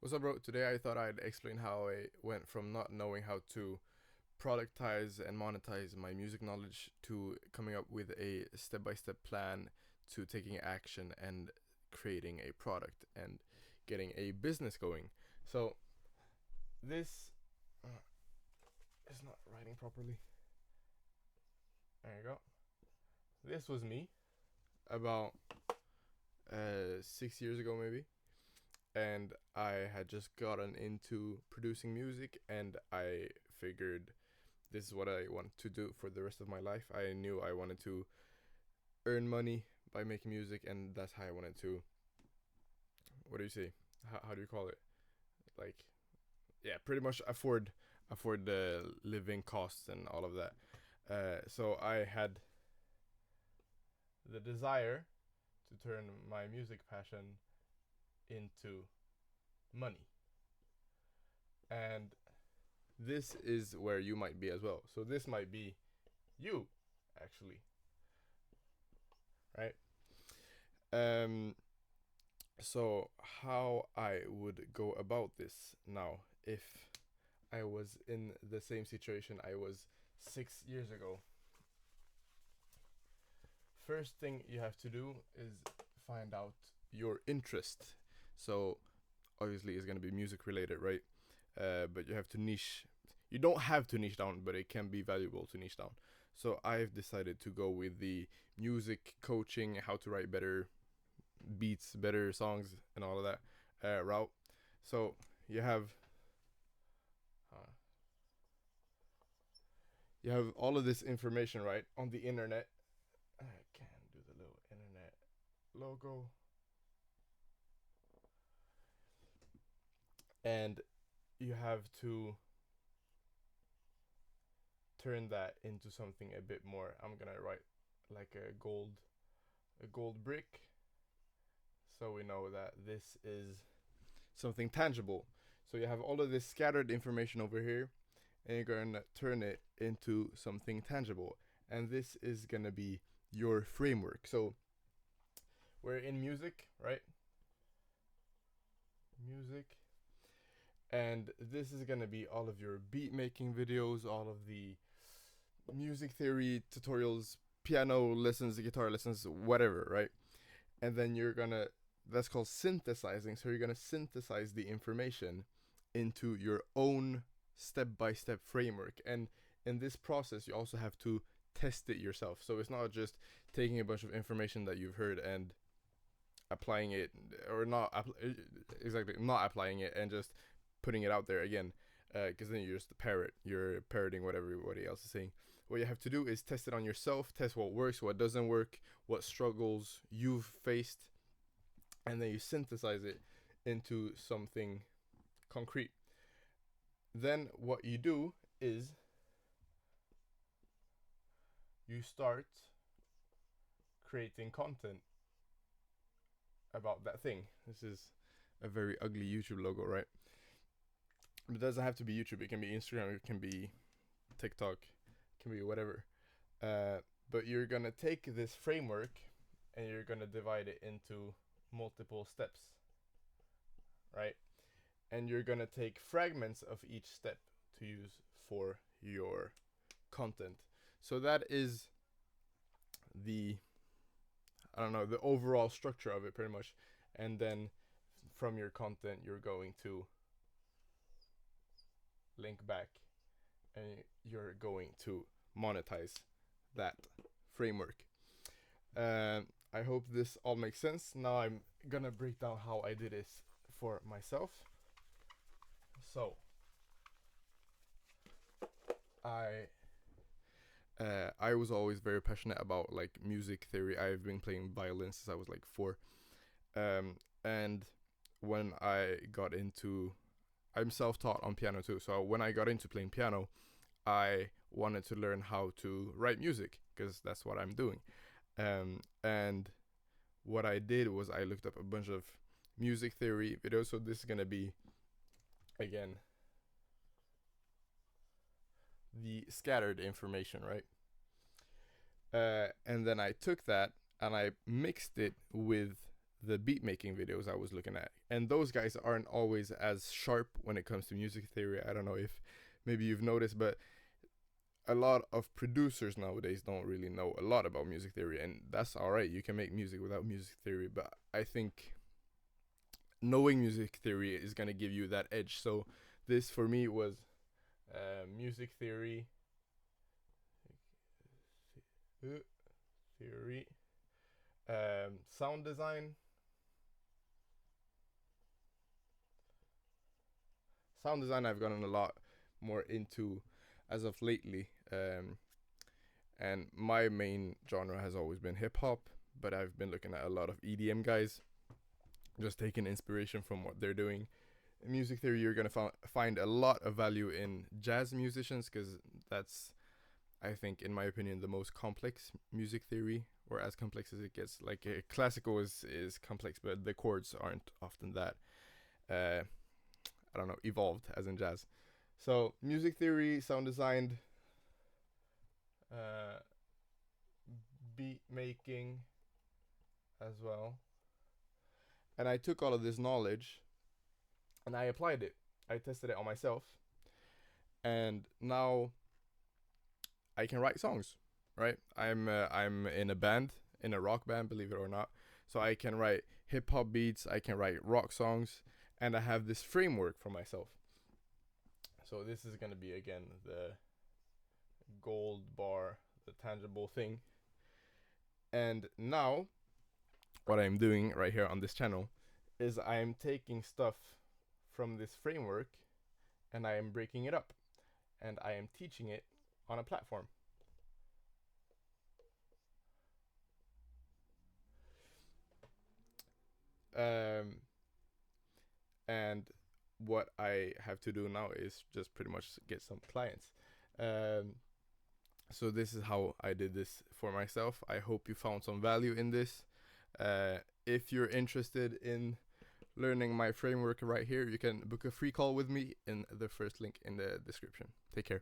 What's up, bro? Today I thought I'd explain how I went from not knowing how to productize and monetize my music knowledge to coming up with a step by step plan to taking action and creating a product and getting a business going. So, this is not writing properly. There you go. This was me about 6 years ago, maybe. And I had just gotten into producing music, and I figured this is what I want to do for the rest of my life. I knew I wanted to earn money by making music, and that's how I wanted to. What do you say? How do you call it? Like, yeah, pretty much afford the living costs and all of that. So I had the desire to turn my music passion into money, and this is where you might be as well. So this might be you, actually, right? Um, so how I would go about this now if I was in the same situation I was 6 years ago. First thing you have to do is find out your interest. So obviously it's gonna be music related, right? But you have to niche. You don't have to niche down, but it can be valuable to niche down. So I've decided to go with the music coaching, how to write better beats, better songs, and all of that route. So you have uh, you have all of this information right on the internet. I can do the little internet logo, and you have to turn that into something a bit more. I'm gonna write like a gold brick, so we know that this is something tangible. So you have all of this scattered information over here, and you're gonna turn it into something tangible. And this is gonna be your framework. So we're in music, right? Music. And this is gonna be all of your beat making videos, all of the music theory tutorials, piano lessons, guitar lessons, whatever, right? And then you're gonna, that's called synthesizing. So you're gonna synthesize the information into your own step by step framework. And in this process, you also have to test it yourself. So it's not just taking a bunch of information that you've heard and applying it, or not exactly not applying it and just putting it out there again, because then you're just a parrot. You're parroting what everybody else is saying. What you have to do is test it on yourself, test what works, what doesn't work, what struggles you've faced, and then you synthesize it into something concrete. Then what you do is you start creating content about that thing. This is a very ugly YouTube logo, right? It doesn't have to be YouTube. It can be Instagram. It can be TikTok. It can be whatever. Uh, but you're gonna take this framework and you're gonna divide it into multiple steps, right? And you're gonna take fragments of each step to use for your content. So that is the, I don't know, the overall structure of it pretty much. And then from your content you're going to link back and you're going to monetize that framework. I hope this all makes sense. Now I'm gonna break down how I did this for myself. So I was always very passionate about like music theory. I've been playing violin since I was like 4. And when I got into, I'm self-taught on piano too. So when I got into playing piano, I wanted to learn how to write music because that's what I'm doing. And what I did was I looked up a bunch of music theory videos. So this is gonna be again the scattered information, right? And then I took that and I mixed it with the beat making videos I was looking at, and those guys aren't always as sharp when it comes to music theory. I don't know if maybe you've noticed, but a lot of producers nowadays don't really know a lot about music theory, and that's all right. You can make music without music theory, but I think knowing music theory is going to give you that edge. So this for me was music theory theory sound design. Sound design I've gotten a lot more into as of lately, and my main genre has always been hip hop, but I've been looking at a lot of EDM guys, just taking inspiration from what they're doing. In music theory, you're gonna find a lot of value in jazz musicians, because that's, I think, in my opinion, the most complex music theory, or as complex as it gets. Like classical is complex, but the chords aren't often that I don't know, evolved as in jazz. So music theory, sound design, uh, beat making as well. And I took all of this knowledge and I applied it. I tested it on myself, and now I can write songs. Right? I'm in a band, in a rock band, believe it or not. So I can write hip hop beats. I can write rock songs, and I have this framework for myself. So this is gonna be again the gold bar, the tangible thing. And now what I'm doing right here on this channel is I'm taking stuff from this framework and I am breaking it up and I am teaching it on a platform. And what I have to do now is just pretty much get some clients. So this is how I did this for myself. I hope you found some value in this. If you're interested in learning my framework right here, you can book a free call with me in the first link in the description. Take care.